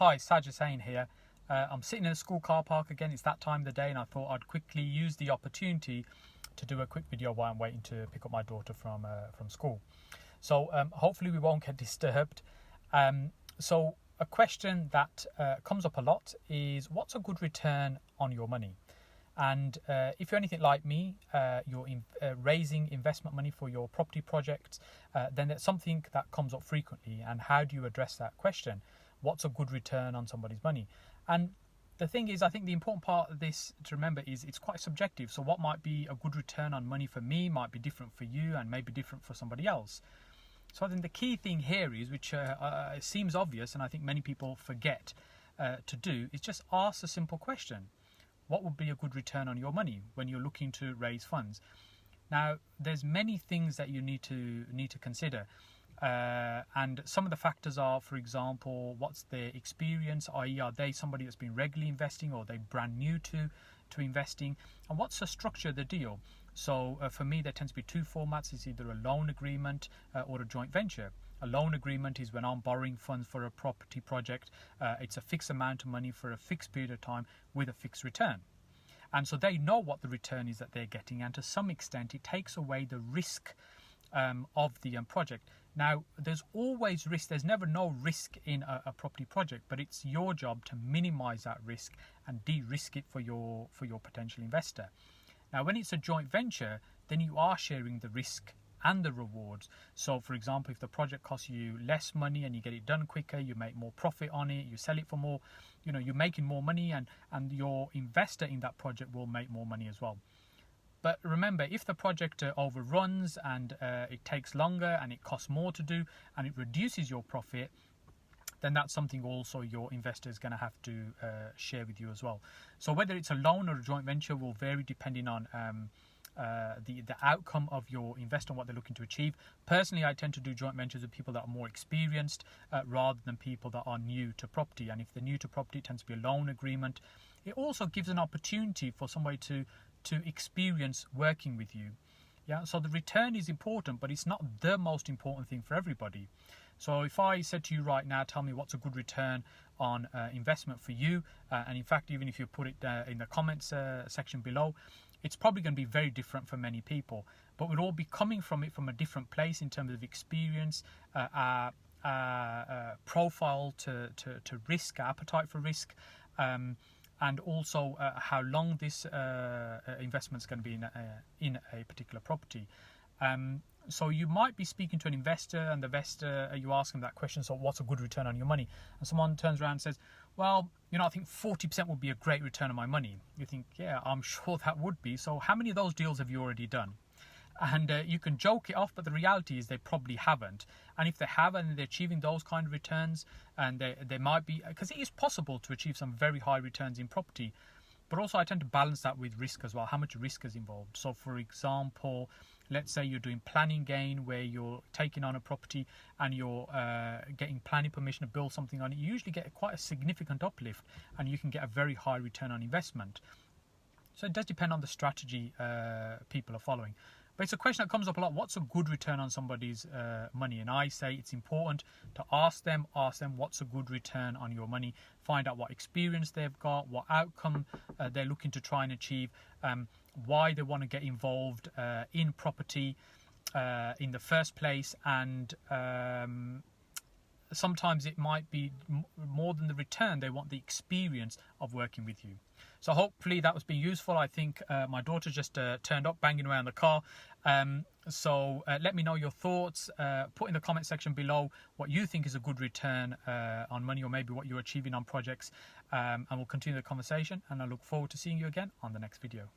Hi, Saj Hussain here. I'm sitting in a school car park again. It's that time of the day, and I thought I'd quickly use the opportunity to do a quick video while I'm waiting to pick up my daughter from school. So hopefully we won't get disturbed. So a question that comes up a lot is, what's a good return on your money? And if you're anything like me, you're raising investment money for your property projects, then that's something that comes up frequently. And how do you address that question? What's a good return on somebody's money? And the thing is, I think the important part of this to remember is it's quite subjective. So what might be a good return on money for me might be different for you and maybe different for somebody else. So I think the key thing here is, which seems obvious and I think many people forget to do, is just ask a simple question. What would be a good return on your money when you're looking to raise funds? Now, there's many things that you need to consider. And some of the factors are, for example, what's their experience, i.e. are they somebody that's been regularly investing, or are they brand new to investing, and what's the structure of the deal. So for me, there tends to be two formats. It's either a loan agreement or a joint venture. A loan agreement is when I'm borrowing funds for a property project. It's a fixed amount of money for a fixed period of time with a fixed return. And so they know what the return is that they're getting, and to some extent it takes away the risk of the project. Now, there's always risk. There's never no risk in a property project, but it's your job to minimize that risk and de-risk it for your potential investor. Now, when it's a joint venture, then you are sharing the risk and the rewards. So, for example, if the project costs you less money and you get it done quicker, you make more profit on it, you sell it for more, you're making more money, and your investor in that project will make more money as well. But remember, if the project overruns and it takes longer and it costs more to do and it reduces your profit, then that's something also your investor is going to have to share with you as well. So whether it's a loan or a joint venture will vary depending on the outcome of your investor and what they're looking to achieve. Personally, I tend to do joint ventures with people that are more experienced rather than people that are new to property. And if they're new to property, it tends to be a loan agreement. It also gives an opportunity for somebody to experience working with you. Yeah, so the return is important, but it's not the most important thing for everybody. So if I said to you right now, tell me what's a good return on investment for you, and in fact, even if you put it in the comments section below, it's probably going to be very different for many people. But we'll all be coming from it from a different place in terms of experience, profile to risk, appetite for risk, and also how long this investment is going to be in a particular property. So you might be speaking to an investor, and the investor, you ask them that question, so what's a good return on your money? And someone turns around and says, well, I think 40% would be a great return on my money. You think, yeah, I'm sure that would be. So how many of those deals have you already done? And you can joke it off, but the reality is they probably haven't. And if they have and they're achieving those kind of returns, and they might be, because it is possible to achieve some very high returns in property, but also I tend to balance that with risk as well. How much risk is involved? So for example, let's say you're doing planning gain, where you're taking on a property and you're getting planning permission to build something on it. You usually get quite a significant uplift, and you can get a very high return on investment. So it does depend on the strategy people are following. But it's a question that comes up a lot. What's a good return on somebody's money? And I say it's important to ask them what's a good return on your money. Find out what experience they've got, what outcome they're looking to try and achieve, why they want to get involved in property in the first place, and sometimes it might be more than the return. They want the experience of working with you. So hopefully that was being useful. I think my daughter just turned up, banging around the car. So let me know your thoughts. Put in the comment section below what you think is a good return on money, or maybe what you're achieving on projects. And we'll continue the conversation. And I look forward to seeing you again on the next video.